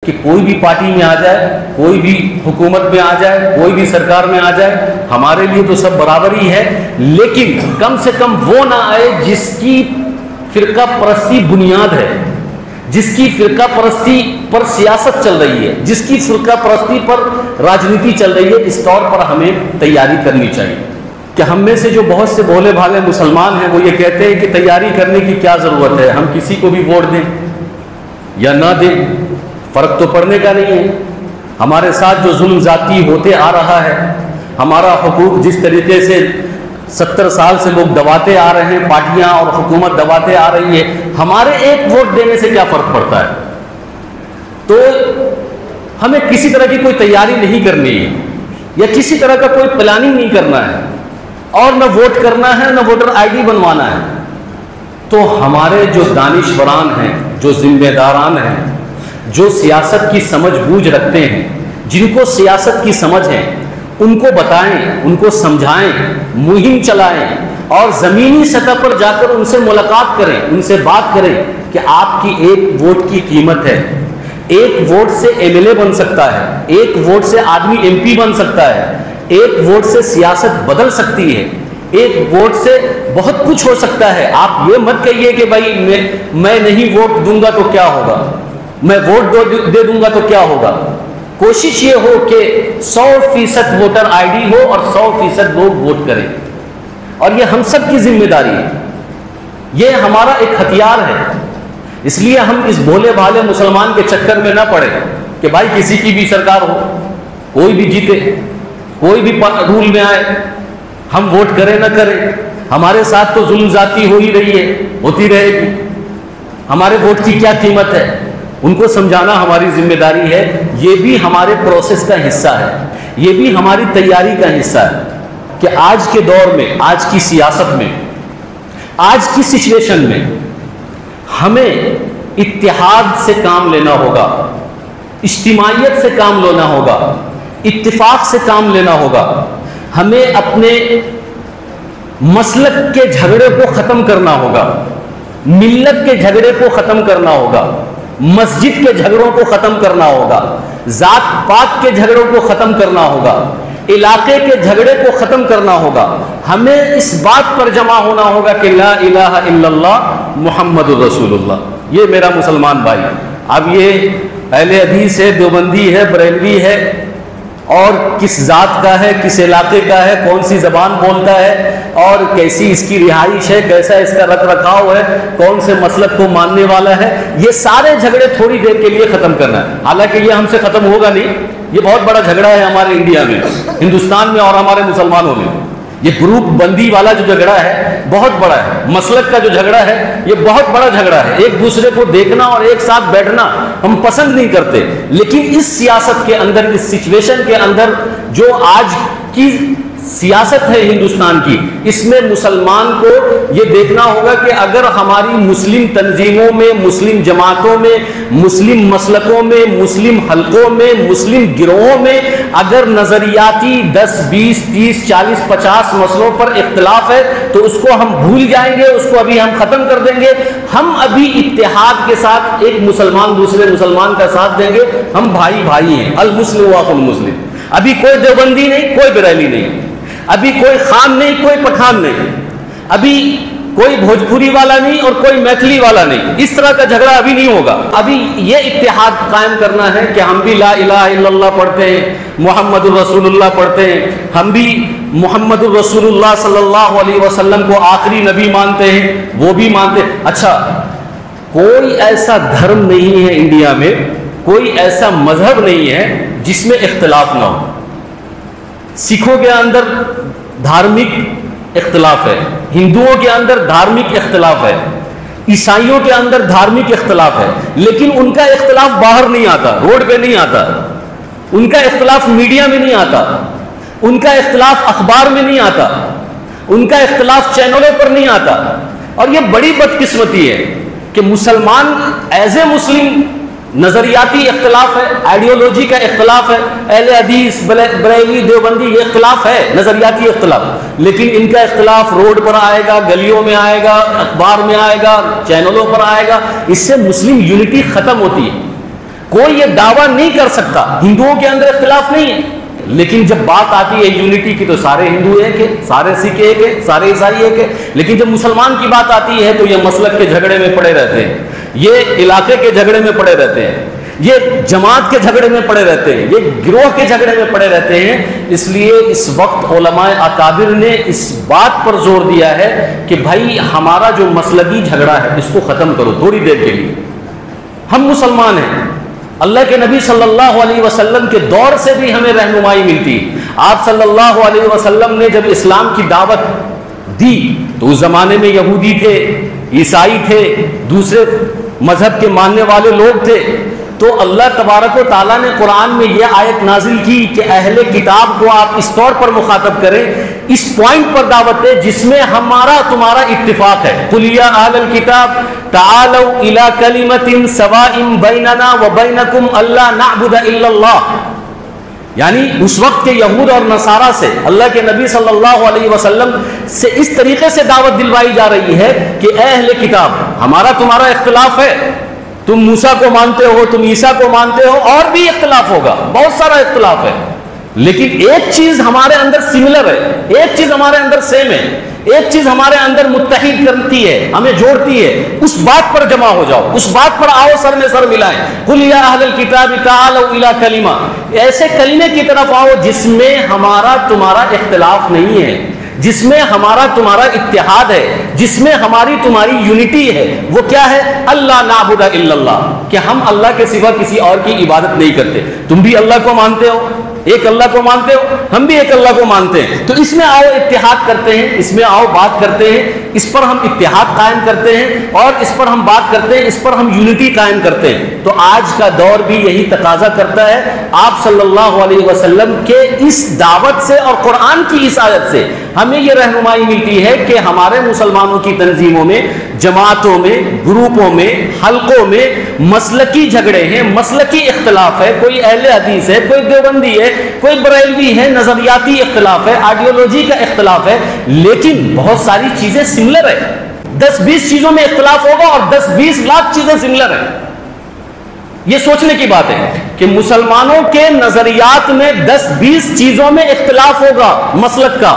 کہ کوئی بھی پارٹی میں آ جائے، کوئی بھی حکومت میں آ جائے، کوئی بھی سرکار میں آ جائے، ہمارے لیے تو سب برابر ہی ہے، لیکن کم سے کم وہ نہ آئے جس کی فرقہ پرستی بنیاد ہے، جس کی فرقہ پرستی پر سیاست چل رہی ہے، جس کی فرقہ پرستی پر راجنیتی چل رہی ہے۔ اس طور پر ہمیں تیاری کرنی چاہیے کہ ہم میں سے جو بہت سے بھولے بھالے مسلمان ہیں وہ یہ کہتے ہیں کہ تیاری کرنے کی کیا ضرورت ہے، ہم کسی کو بھی ووٹ دیں یا نہ دیں، فرق تو پڑنے کا نہیں ہے۔ ہمارے ساتھ جو ظلم ذاتی ہوتے آ رہا ہے، ہمارا حقوق جس طریقے سے 70 سال سے لوگ دباتے آ رہے ہیں، پارٹیاں اور حکومت دباتے آ رہی ہے، ہمارے ایک ووٹ دینے سے کیا فرق پڑتا ہے؟ تو ہمیں کسی طرح کی کوئی تیاری نہیں کرنی ہے یا کسی طرح کا کوئی پلاننگ نہیں کرنا ہے، اور نہ ووٹ کرنا ہے نہ ووٹر آئی ڈی بنوانا ہے۔ تو ہمارے جو دانشوران ہیں، جو ذمہ داران ہیں، جو سیاست کی سمجھ بوجھ رکھتے ہیں، جن کو سیاست کی سمجھ ہے، ان کو بتائیں، ان کو سمجھائیں، مہم چلائیں اور زمینی سطح پر جا کر ان سے ملاقات کریں، ان سے بات کریں کہ آپ کی ایک ووٹ کی قیمت ہے، ایک ووٹ سے ایم ایل اے بن سکتا ہے، ایک ووٹ سے آدمی ایم پی بن سکتا ہے، ایک ووٹ سے سیاست بدل سکتی ہے، ایک ووٹ سے بہت کچھ ہو سکتا ہے۔ آپ یہ مت کہیے کہ بھائی میں نہیں ووٹ دوں گا تو کیا ہوگا، میں ووٹ دے دوں گا تو کیا ہوگا۔ کوشش یہ ہو کہ 100% ووٹر آئی ڈی ہو اور 100% لوگ ووٹ کریں، اور یہ ہم سب کی ذمہ داری ہے، یہ ہمارا ایک ہتھیار ہے۔ اس لیے ہم اس بھولے بھالے مسلمان کے چکر میں نہ پڑے کہ بھائی کسی کی بھی سرکار ہو، کوئی بھی جیتے، کوئی بھی رول میں آئے، ہم ووٹ کریں نہ کریں، ہمارے ساتھ تو ظلم ذاتی ہو ہی رہی ہے، ہوتی رہے گی، ہمارے ووٹ کی کیا قیمت ہے، ان کو سمجھانا ہماری ذمہ داری ہے۔ یہ بھی ہمارے پروسیس کا حصہ ہے، یہ بھی ہماری تیاری کا حصہ ہے کہ آج کے دور میں، آج کی سیاست میں، آج کی سچویشن میں ہمیں اتحاد سے کام لینا ہوگا، اجتماعیت سے کام لینا ہوگا، اتفاق سے کام لینا ہوگا۔ ہمیں اپنے مسلک کے جھگڑے کو ختم کرنا ہوگا، ملت کے جھگڑے کو ختم کرنا ہوگا، مسجد کے جھگڑوں کو ختم کرنا ہوگا، ذات پات کے جھگڑوں کو ختم کرنا ہوگا، علاقے کے جھگڑے کو ختم کرنا ہوگا۔ ہمیں اس بات پر جمع ہونا ہوگا کہ لا الہ الا اللہ محمد الرسول اللہ۔ یہ میرا مسلمان بھائی، اب یہ اہل حدیث ہے، دیوبندی ہے، بریلوی ہے، اور کس ذات کا ہے، کس علاقے کا ہے، کون سی زبان بولتا ہے، اور کیسی اس کی رہائش ہے، کیسا اس کا رکھ رکھاؤ ہے، کون سے مسلک کو ماننے والا ہے، یہ سارے جھگڑے تھوڑی دیر کے لیے ختم کرنا ہے۔ حالانکہ یہ ہم سے ختم ہوگا نہیں، یہ بہت بڑا جھگڑا ہے ہمارے انڈیا میں، ہندوستان میں اور ہمارے مسلمانوں میں۔ یہ گروپ بندی والا جو جھگڑا ہے بہت بڑا ہے، مسلک کا جو جھگڑا ہے یہ بہت بڑا جھگڑا ہے۔ ایک دوسرے کو دیکھنا اور ایک ساتھ بیٹھنا ہم پسند نہیں کرتے، لیکن اس سیاست کے اندر، اس سچویشن کے اندر جو آج کی سیاست ہے ہندوستان کی، اس میں مسلمان کو یہ دیکھنا ہوگا کہ اگر ہماری مسلم تنظیموں میں، مسلم جماعتوں میں، مسلم مسلکوں میں، مسلم حلقوں میں، مسلم گروہوں میں اگر نظریاتی 10 20 30 40 50 مسئلوں پر اختلاف ہے تو اس کو ہم بھول جائیں گے، اس کو ابھی ہم ختم کر دیں گے۔ ہم ابھی اتحاد کے ساتھ ایک مسلمان دوسرے مسلمان کا ساتھ دیں گے، ہم بھائی بھائی ہیں، المسلم واخو المسلم۔ ابھی کوئی دیوبندی نہیں، کوئی بریلی نہیں، ابھی کوئی خان نہیں، کوئی پٹھان نہیں، ابھی کوئی بھوجپوری والا نہیں اور کوئی میتھلی والا نہیں، اس طرح کا جھگڑا ابھی نہیں ہوگا۔ ابھی یہ اتحاد قائم کرنا ہے کہ ہم بھی لا الہ الا اللہ پڑھتے ہیں، محمد الرسول اللہ پڑھتے ہیں، ہم بھی محمد الرسول اللہ صلی اللہ علیہ وسلم کو آخری نبی مانتے ہیں، وہ بھی مانتے ہیں۔ اچھا، کوئی ایسا دھرم نہیں ہے انڈیا میں، کوئی ایسا مذہب نہیں ہے جس میں اختلاف نہ ہو۔ سکھوں کے اندر دھارمک اختلاف ہے، ہندوؤں کے اندر دھارمک اختلاف ہے، عیسائیوں کے اندر دھارمک اختلاف ہے، لیکن ان کا اختلاف باہر نہیں آتا، روڈ پہ نہیں آتا، ان کا اختلاف میڈیا میں نہیں آتا، ان کا اختلاف اخبار میں نہیں آتا، ان کا اختلاف چینلوں پر نہیں آتا۔ اور یہ بڑی بدقسمتی ہے کہ مسلمان ایز اے مسلم نظریاتی اختلاف ہے، آئیڈیالوجی کا اختلاف ہے، اہل حدیث بریلوی دیوبندی یہ اختلاف ہے، نظریاتی اختلاف، لیکن ان کا اختلاف روڈ پر آئے گا، گلیوں میں آئے گا، اخبار میں آئے گا، چینلوں پر آئے گا، اس سے مسلم یونٹی ختم ہوتی ہے۔ کوئی یہ دعویٰ نہیں کر سکتا، ہندوؤں کے اندر اختلاف نہیں ہے، لیکن جب بات آتی ہے یونٹی کی تو سارے ہندو ایک ہے، سارے سکھ ایک ہے، سارے عیسائی ایک ہے، لیکن جب مسلمان کی بات آتی ہے تو یہ مسلک کے جھگڑے میں پڑے رہتے ہیں، یہ علاقے کے جھگڑے میں پڑے رہتے ہیں، یہ جماعت کے جھگڑے میں پڑے رہتے ہیں، یہ گروہ کے جھگڑے میں پڑے رہتے ہیں۔ اس لیے اس وقت علماء اکابر نے اس بات پر زور دیا ہے کہ بھائی ہمارا جو مسلکی جھگڑا ہے اس کو ختم کرو تھوڑی دیر کے لیے، ہم مسلمان ہیں، اللہ کے نبی صلی اللہ علیہ وسلم کے دور سے بھی ہمیں رہنمائی ملتی، آپ صلی اللہ علیہ وسلم نے جب اسلام کی دعوت دی تو اس زمانے میں یہودی تھے، عیسائی تھے، دوسرے مذہب کے ماننے والے لوگ تھے، تو اللہ تبارک و تعالیٰ نے قرآن میں یہ آیت نازل کی کہ اہل کتاب کو آپ اس طور پر مخاطب کریں، اس پوائنٹ پر دعوت دیں جس میں ہمارا تمہارا اتفاق ہے۔ قُلْ يَا أَهْلَ الْكِتَابِ تَعَالَوْا إِلَىٰ كَلِمَةٍ سَوَاءٍ بَيْنَنَا وَبَيْنَكُمْ أَلَّا نَعْبُدَ إِلَّا اللَّهَ، یعنی اس وقت کے یہود اور نصارہ سے اللہ کے نبی صلی اللہ علیہ وسلم سے اس طریقے سے دعوت دلوائی جا رہی ہے کہ اے اہل کتاب، ہمارا تمہارا اختلاف ہے، تم موسیٰ کو مانتے ہو، تم عیسیٰ کو مانتے ہو، اور بھی اختلاف ہوگا، بہت سارا اختلاف ہے، لیکن ایک چیز ہمارے اندر سملر ہے، ایک چیز ہمارے اندر سیم ہے، ایک چیز ہمارے اندر متحد کرتی ہے، ہمیں جوڑتی ہے، اس بات پر جمع ہو جاؤ، اس بات پر آؤ، سر میں سر ملائیں۔ قُلْ يَا أَهْلَ الْكِتَابِ تَعَالَوْا إِلَىٰ كَلِمَةٍ، ایسے کلمے کی طرف آؤ جس میں ہمارا تمہارا اختلاف نہیں ہے، جس میں ہمارا تمہارا اتحاد ہے، جس میں ہماری تمہاری یونٹی ہے۔ وہ کیا ہے؟ اللہ نعبد الا اللہ، کہ ہم اللہ کے سوا کسی اور کی عبادت نہیں کرتے۔ تم بھی اللہ کو مانتے ہو، ایک اللہ کو مانتے ہو، ہم بھی ایک اللہ کو مانتے ہیں، تو اس میں آؤ اتحاد کرتے ہیں، اس میں آؤ بات کرتے ہیں، اس پر ہم اتحاد قائم کرتے ہیں، اور اس پر ہم بات کرتے ہیں، اس پر ہم یونٹی قائم کرتے ہیں۔ تو آج کا دور بھی یہی تقاضا کرتا ہے، آپ صلی اللہ علیہ وسلم کے اس دعوت سے اور قرآن کی اس آیت سے ہمیں یہ رہنمائی ملتی ہے کہ ہمارے مسلمانوں کی تنظیموں میں، جماعتوں میں، گروپوں میں، حلقوں میں مسلکی جھگڑے ہیں، مسلکی اختلاف ہے، کوئی اہل حدیث ہے، کوئی دیوبندی ہے، کوئی بریلوی ہے، نظریاتی اختلاف ہے، آئیڈیالوجی کا اختلاف ہے، لیکن بہت ساری چیزیں سملر ہے۔ 10-20 چیزوں میں اختلاف ہوگا اور 10-20 لاکھ چیزیں سملر ہیں۔ یہ سوچنے کی بات ہے کہ مسلمانوں کے نظریات میں 10-20 چیزوں میں اختلاف ہوگا مسلک کا،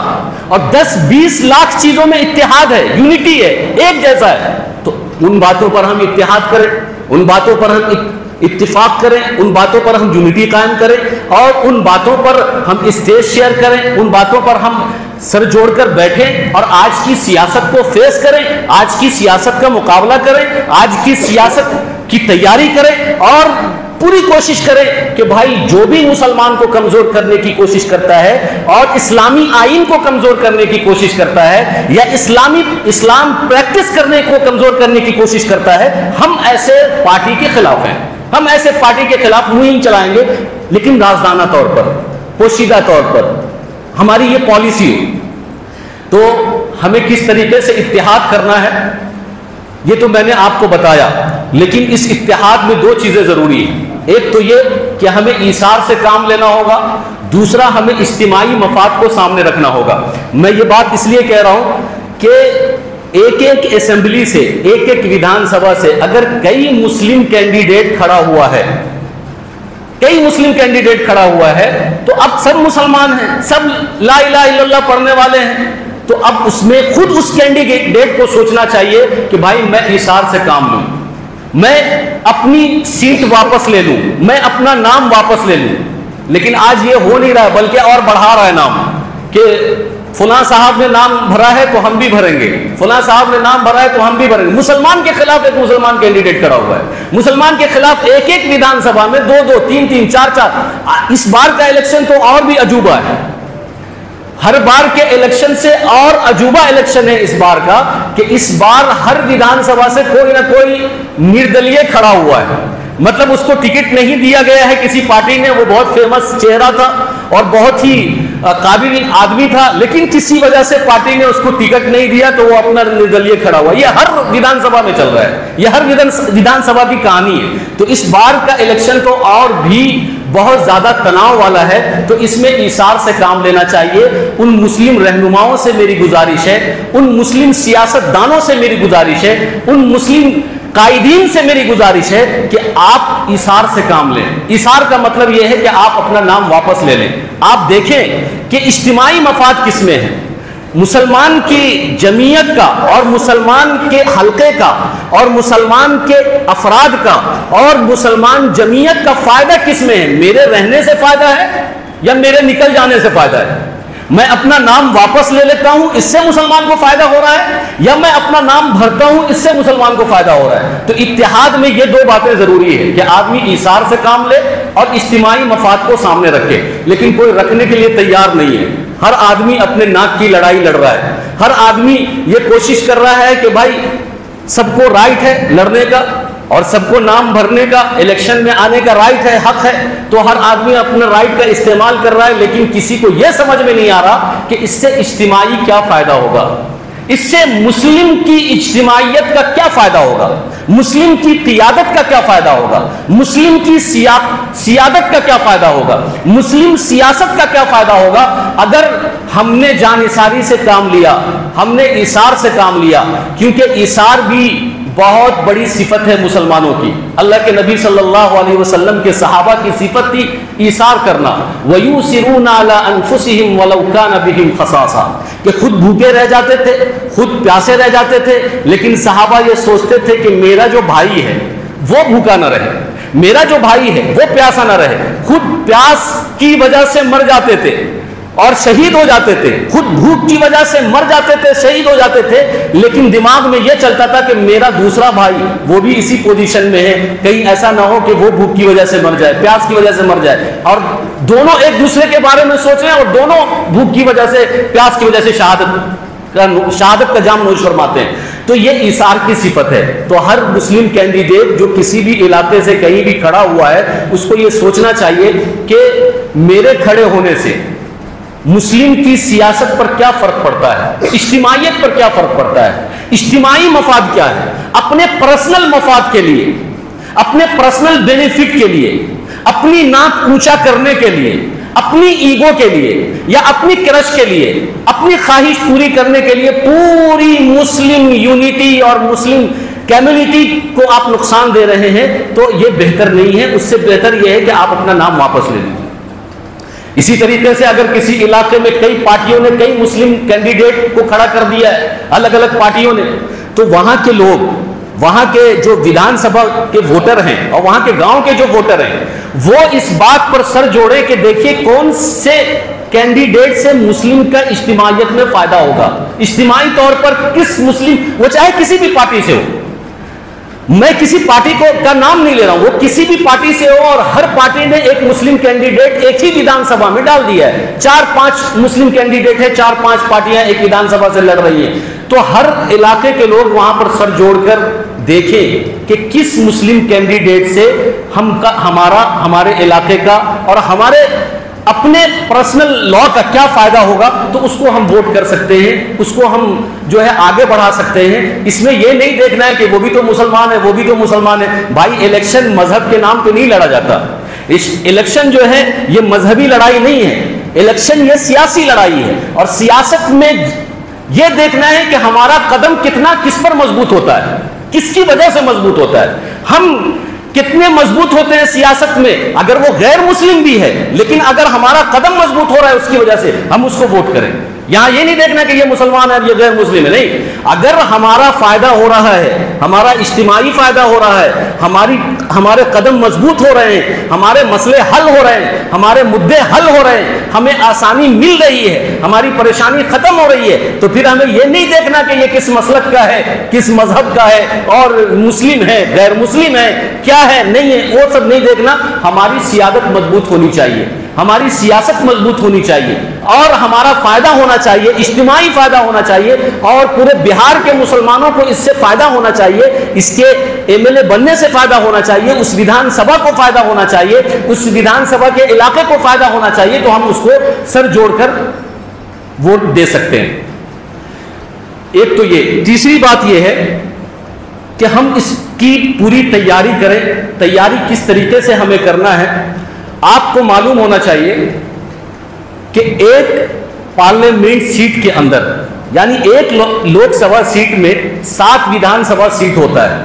اور 10-20 لاکھ چیزوں میں اتحاد ہے، یونٹی ہے، ایک جیسا ہے۔ تو ان باتوں پر ہم اتحاد کریں، ان باتوں پر ہم اتفاق کریں، ان باتوں پر ہم یونٹی قائم کریں، اور ان باتوں پر ہم اسٹیج شیئر کریں، ان باتوں پر ہم سر جوڑ کر بیٹھیں اور آج کی سیاست کو فیس کریں، آج کی سیاست کا مقابلہ کریں، آج کی سیاست کی تیاری کریں، اور پوری کوشش کریں کہ بھائی جو بھی مسلمان کو کمزور کرنے کی کوشش کرتا ہے اور اسلامی آئین کو کمزور کرنے کی کوشش کرتا ہے، یا اسلام پریکٹس کرنے کو کمزور کرنے کی کوشش کرتا ہے، ہم ایسے پارٹی کے خلاف ہیں، ہم ایسے پارٹی کے خلاف مہم چلائیں گے، لیکن رازدانہ طور پر، پوشیدہ طور پر ہماری یہ پالیسی ہو۔ تو ہمیں کس طریقے سے اتحاد کرنا ہے یہ تو میں نے آپ کو بتایا، لیکن اس اتحاد میں 2 چیزیں ضروری ہیں۔ ایک تو یہ کہ ہمیں ایثار سے کام لینا ہوگا، دوسرا ہمیں اجتماعی مفاد کو سامنے رکھنا ہوگا۔ میں یہ بات اس لیے کہہ رہا ہوں کہ ایک اسمبلی سے، ایک ودھان سبھا سے اگر کئی مسلم کینڈیڈیٹ کھڑا ہوا ہے، کئی مسلم کینڈیڈیٹ کھڑا ہوا ہے، تو اب سب مسلمان ہیں، سب لا الہ الا اللہ پڑھنے والے ہیں، تو اب اس میں خود اس کینڈیڈیٹ کو سوچنا چاہیے کہ بھائی میں ایثار سے کام لوں، میں اپنی سیٹ واپس لے لوں، میں اپنا نام واپس لے لوں۔ لیکن آج یہ ہو نہیں رہا ہے، بلکہ اور بڑھا رہا ہے نام، کہ فلاں صاحب نے نام بھرا ہے تو ہم بھی بھریں گے، فلاں صاحب نے نام بھرا ہے تو ہم بھی بھریں گے۔ مسلمان کے خلاف ایک مسلمان کینڈیڈیٹ کھڑا ہوا ہے، مسلمان کے خلاف ایک ودھان سبھا میں 2-2 3-3 4-4۔ اس بار کا الیکشن تو اور بھی عجوبہ ہے، ہر بار کے الیکشن سے اور عجوبہ الیکشن ہے اس بار کا، کہ اس بار ہر ودھان سبھا سے کوئی نہ کوئی نردلیہ کھڑا ہوا ہے، مطلب اس کو ٹکٹ نہیں دیا گیا ہے کسی پارٹی نے، وہ بہت فیمس چہرہ تھا اور بہت ہی قابل آدمی تھا، لیکن کسی وجہ سے پارٹی نے اس کو ٹکٹ نہیں دیا تو وہ اپنا نردلیہ کھڑا ہوا۔ یہ ہر ودھان سبھا میں چل رہا ہے، یہ ہر ودھان سبھا کی کہانی ہے۔ تو اس بار کا الیکشن تو اور بھی بہت زیادہ تناؤ والا ہے، تو اس میں ایثار سے کام لینا چاہیے۔ ان مسلم رہنماؤں سے میری گزارش ہے، ان مسلم سیاست دانوں سے میری گزارش ہے، ان مسلم قائدین سے میری گزارش ہے کہ آپ ایثار سے کام لیں. ایثار کا مطلب یہ ہے کہ آپ اپنا نام واپس لے لیں. آپ دیکھیں کہ اجتماعی مفاد کس میں ہے. مسلمان کی جمعیت کا اور مسلمان کے حلقے کا اور مسلمان کے افراد کا اور مسلمان جمعیت کا فائدہ کس میں ہے؟ میرے رہنے سے فائدہ ہے یا میرے نکل جانے سے فائدہ ہے؟ میں اپنا نام واپس لے لیتا ہوں، اس سے مسلمان کو فائدہ ہو رہا ہے، یا میں اپنا نام بھرتا ہوں، اس سے مسلمان کو فائدہ ہو رہا ہے؟ تو اتحاد میں یہ دو باتیں ضروری ہے کہ آدمی ایثار سے کام لے اور اجتماعی مفاد کو سامنے رکھے. لیکن کوئی رکھنے کے لیے تیار نہیں ہے. ہر آدمی اپنے ناک کی لڑائی لڑ رہا ہے. ہر آدمی یہ کوشش کر رہا ہے کہ بھائی سب کو رائٹ ہے لڑنے کا اور سب کو نام بھرنے کا، الیکشن میں آنے کا رائٹ ہے، حق ہے. تو ہر آدمی اپنے رائٹ کا استعمال کر رہا ہے، لیکن کسی کو یہ سمجھ میں نہیں آ رہا کہ اس سے اجتماعی کیا فائدہ ہوگا، اس سے مسلم کی اجتماعیت کا کیا فائدہ ہوگا، مسلم کی قیادت کا کیا فائدہ ہوگا، مسلم کی سیادت کا کیا فائدہ ہوگا، مسلم سیاست کا کیا فائدہ ہوگا اگر ہم نے جانثاری سے کام لیا، ہم نے ایثار سے کام لیا. کیونکہ ایثار بھی بہت بڑی صفت ہے مسلمانوں کی. اللہ کے نبی صلی اللہ علیہ وسلم کے صحابہ کی صفت تھی ایثار کرنا. وَيُؤْثِرُونَ عَلَىٰ أَنفُسِهِمْ وَلَوْ كَانَ بِهِمْ خَصَاصَةٌ، کہ خود بھوکے رہ جاتے تھے، خود پیاسے رہ جاتے تھے، لیکن صحابہ یہ سوچتے تھے کہ میرا جو بھائی ہے وہ بھوکا نہ رہے، میرا جو بھائی ہے وہ پیاسا نہ رہے. خود پیاس کی وجہ سے مر جاتے تھے اور شہید ہو جاتے تھے، خود بھوک کی وجہ سے مر جاتے تھے، شہید ہو جاتے تھے، لیکن دماغ میں یہ چلتا تھا کہ میرا دوسرا بھائی وہ بھی اسی پوزیشن میں ہے، کہیں ایسا نہ ہو کہ وہ بھوک کی وجہ سے مر جائے، پیاس کی وجہ سے مر جائے. اور دونوں ایک دوسرے کے بارے میں سوچ رہے ہیں اور دونوں بھوک کی وجہ سے، پیاس کی وجہ سے شہادت کا جام نوش فرماتے ہیں. تو یہ ایثار کی صفت ہے. تو ہر مسلم کینڈیڈیٹ جو کسی بھی علاقے سے کہیں بھی کھڑا ہوا ہے، اس کو یہ سوچنا چاہیے کہ میرے کھڑے ہونے سے مسلم کی سیاست پر کیا فرق پڑتا ہے، اجتماعیت پر کیا فرق پڑتا ہے، اجتماعی مفاد کیا ہے. اپنے پرسنل مفاد کے لیے، اپنے پرسنل بینیفٹ کے لیے، اپنی ناک اونچا کرنے کے لیے، اپنی ایگو کے لیے یا اپنی کرش کے لیے، اپنی خواہش پوری کرنے کے لیے پوری مسلم یونٹی اور مسلم کمیونٹی کو آپ نقصان دے رہے ہیں، تو یہ بہتر نہیں ہے. اس سے بہتر یہ ہے کہ آپ اپنا نام واپس لے لیجیے. اسی طریقے سے اگر کسی علاقے میں کئی پارٹیوں نے کئی مسلم کینڈیڈیٹ کو کھڑا کر دیا ہے، الگ الگ پارٹیوں نے، تو وہاں کے لوگ، وہاں کے جو ویدھان سبھا کے ووٹر ہیں اور وہاں کے گاؤں کے جو ووٹر ہیں، وہ اس بات پر سر جوڑے کہ دیکھیے کون سے کینڈیڈیٹ سے مسلم کا اجتماعیت میں فائدہ ہوگا، اجتماعی طور پر کس مسلم، وہ چاہے کسی بھی پارٹی سے ہو، میں کسی پارٹی کا نام نہیں لے رہا ہوں، وہ کسی بھی پارٹی سے ہو، اور ہر پارٹی نے ایک مسلم کینڈیڈیٹ ایک ہی ویدھان سبھا میں ڈال دیا ہے، 4-5 مسلم کینڈیڈیٹ ہیں، 4-5 پارٹیاں ایک ویدھان سبھا سے لڑ رہی ہیں. تو ہر علاقے کے لوگ وہاں پر سر جوڑ کر دیکھیں کہ کس مسلم کینڈیڈیٹ سے ہمارے علاقے کا اور ہمارے اپنے پرسنل لا کا کیا فائدہ ہوگا، تو اس کو ہم ووٹ کر سکتے ہیں، اس کو ہم جو ہے آگے بڑھا سکتے ہیں. اس میں یہ نہیں دیکھنا ہے کہ وہ بھی تو مسلمان ہے، وہ بھی تو مسلمان ہے. بھائی الیکشن مذہب کے نام پہ نہیں لڑا جاتا. الیکشن جو ہے یہ مذہبی لڑائی نہیں ہے، الیکشن یہ سیاسی لڑائی ہے. اور سیاست میں یہ دیکھنا ہے کہ ہمارا قدم کتنا کس پر مضبوط ہوتا ہے، کس کی وجہ سے مضبوط ہوتا ہے. ہم کتنے مضبوط ہوتے ہیں سیاست میں، اگر وہ غیر مسلم بھی ہے، لیکن اگر ہمارا قدم مضبوط ہو رہا ہے اس کی وجہ سے ہم اس کو ووٹ کریں. یہاں یہ نہیں دیکھنا کہ یہ مسلمان ہے یہ غیر مسلم ہے، نہیں. اگر ہمارا فائدہ ہو رہا ہے، ہمارا اجتماعی فائدہ ہو رہا ہے، ہمارے قدم مضبوط ہو رہے ہیں، ہمارے مسئلے حل ہو رہے ہیں، ہمارے مدعے حل ہو رہے ہیں، ہمیں آسانی مل رہی ہے، ہماری پریشانی ختم ہو رہی ہے، تو پھر ہمیں یہ نہیں دیکھنا کہ یہ کس مسلک کا ہے، کس مذہب کا ہے، اور مسلم ہے غیر مسلم ہے کیا ہے نہیں ہے، وہ سب نہیں دیکھنا. ہماری سیادت مضبوط ہونی چاہیے، ہماری سیاست مضبوط ہونی چاہیے، اور ہمارا فائدہ ہونا چاہیے، اجتماعی فائدہ ہونا چاہیے، اور پورے بہار کے مسلمانوں کو اس سے فائدہ ہونا چاہیے، اس کے ایم ایل اے بننے سے فائدہ ہونا چاہیے، اس ویدھان سبھا کو فائدہ ہونا چاہیے، اس ویدھان سبھا کے علاقے کو فائدہ ہونا چاہیے. تو ہم اس کو سر جوڑ کر ووٹ دے سکتے ہیں. ایک تو یہ. تیسری بات یہ ہے کہ ہم اس کی پوری تیاری کریں. تیاری کس طریقے سے ہمیں کرنا ہے، آپ کو معلوم ہونا چاہیے کہ ایک پارلیمنٹ سیٹ کے اندر، یعنی ایک لوک سبھا سیٹ میں 7 ویدھان سبھا سیٹ ہوتا ہے.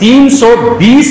320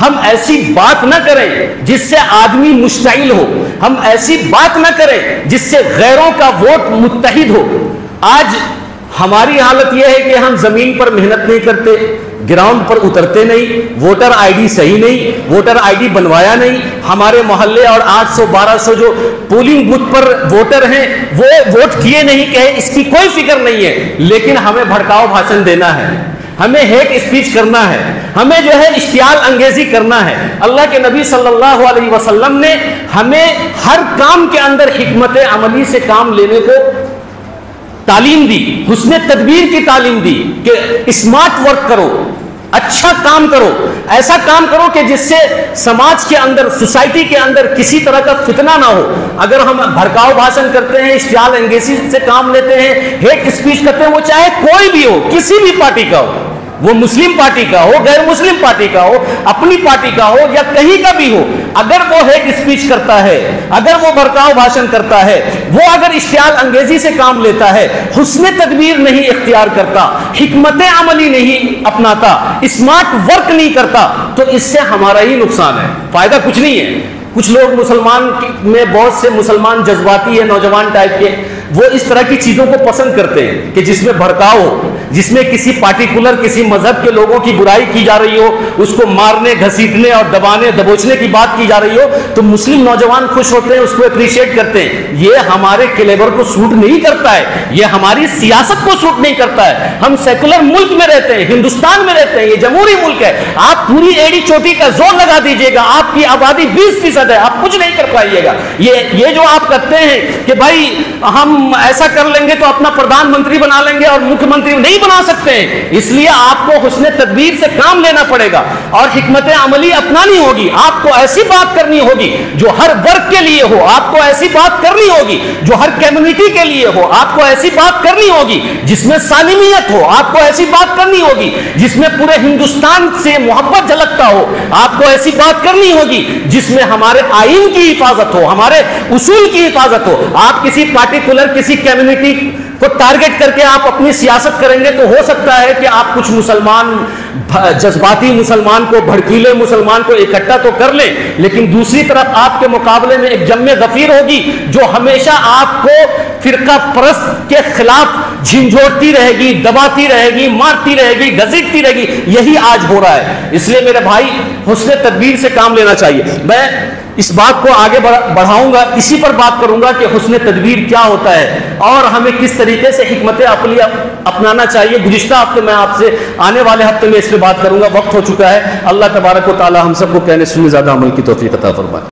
ہم ایسی بات نہ کریں جس سے آدمی مشتعل ہو. ہم ایسی بات نہ کریں جس سے غیروں کا ووٹ متحد ہو. آج ہماری حالت یہ ہے کہ ہم زمین پر محنت نہیں کرتے, گراؤنڈ پر اترتے نہیں, ووٹر آئی ڈی صحیح نہیں, ووٹر آئی ڈی بنوایا نہیں. ہمارے محلے اور 800-1200 جو پولنگ بوتھ پر ووٹر ہیں وہ ووٹ کیے نہیں کہ اس کی کوئی فکر نہیں ہے. لیکن ہمیں بھڑکاؤ بھاشن دینا ہے, ہمیں ہیٹ اسپیچ کرنا ہے, ہمیں جو ہے اشتعال انگیزی کرنا ہے. اللہ کے نبی صلی اللہ علیہ وسلم نے ہمیں ہر کام کے اندر حکمت عملی سے کام لینے کو تعلیم دی, حسن تدبیر کی تعلیم دی کہ اسمارٹ ورک کرو, اچھا کام کرو, ایسا کام کرو کہ جس سے سماج کے اندر, سوسائٹی کے اندر کسی طرح کا فتنہ نہ ہو. اگر ہم بھڑکاؤ بھاشن کرتے ہیں, اشتعال انگیزی سے کام لیتے ہیں, ہیٹ اسپیچ کرتے ہیں, وہ چاہے کوئی بھی ہو, کسی بھی پارٹی کا ہو, وہ مسلم پارٹی کا ہو, غیر مسلم پارٹی کا ہو, اپنی پارٹی کا ہو یا کہیں کا بھی ہو, اگر وہ ہیٹ اسپیچ کرتا ہے, اگر وہ بھڑکاؤ بھاشن کرتا ہے, وہ اگر اشتعال انگیزی سے کام لیتا ہے, حسن تدبیر نہیں اختیار کرتا, حکمت عملی نہیں اپناتا, اسمارٹ ورک نہیں کرتا, تو اس سے ہمارا ہی نقصان ہے, فائدہ کچھ نہیں ہے. کچھ لوگ مسلمان میں بہت سے مسلمان جذباتی ہیں, نوجوان ٹائپ کے, وہ اس طرح کی چیزوں کو پسند کرتے ہیں کہ جس میں بھڑکاؤ ہو, جس میں کسی پارٹیکولر کسی مذہب کے لوگوں کی برائی کی جا رہی ہو, اس کو مارنے گھسیٹنے اور دبانے دبوچنے کی بات کی جا رہی ہو, تو مسلم نوجوان خوش ہوتے ہیں, اس کو اپریشیٹ کرتے ہیں. یہ ہمارے کیلیبر کو سوٹ نہیں کرتا ہے, یہ ہماری سیاست کو سوٹ نہیں کرتا ہے. ہم سیکولر ملک میں رہتے ہیں, ہندوستان میں رہتے ہیں, یہ جمہوری ملک ہے. آپ پوری ایڑی چوٹی کا زور لگا دیجیے گا, آپ کی آبادی 20% ہے, آپ کچھ نہیں کر پائیے گا. یہ جو آپ کرتے ہیں کہ بھائی ہم ایسا کر لیں گے تو اپنا پردھان منتری بنا لیں گے اور مکھیہ منتری نہیں بنا سکتے ہیں. اس لیے آپ کو حسن تدبیر سے کام لینا پڑے گا اور حکمت عملی اپنانی ہوگی. آپ کو ایسی بات کرنی ہوگی جو ہر ورگ کے لیے ہو, آپ کو ایسی بات کرنی ہوگی جو ہر کمیونٹی کے لیے ہو, آپ کو ایسی بات کرنی ہوگی جس میں سالمیت ہو, آپ کو ایسی بات کرنی ہوگی جس میں پورے ہندوستان سے محبت جھلکتا ہو, آپ کو ایسی بات کرنی ہوگی جس میں ہمارے آئین کی حفاظت ہو, ہمارے اصول کی حفاظت ہو. آپ کسی پارٹیکولر کسی کمیونٹی کو ٹارگٹ کر کے آپ اپنی سیاست کریں گے تو ہو سکتا ہے کہ آپ کچھ مسلمان, جذباتی مسلمان کو, بھڑکیلے مسلمان کو اکٹھا تو کر لیں, لیکن دوسری طرف آپ کے مقابلے میں ایک جم غفیر ہوگی جو ہمیشہ آپ کو فرقہ پرست کے خلاف جھنجھوڑتی رہے گی, دباتی رہے گی, مارتی رہے گی, گھسیٹتی رہے گی. یہی آج ہو رہا ہے. اس لیے میرے بھائی حسن تدبیر سے کام لینا چاہیے. میں اس بات کو آگے بڑھاؤں گا, اسی پر بات کروں گا کہ حسن تدبیر کیا ہوتا ہے اور ہمیں کس طریقے سے حکمت عملی اپنانا چاہیے. گزشتہ ہفتے میں آپ سے, آنے والے ہفتے میں اس پہ بات کروں گا. وقت ہو چکا ہے. اللہ تبارک و تعالی ہم سب کو کہنے سننے زیادہ عمل کی توفیق عطا فرمائے.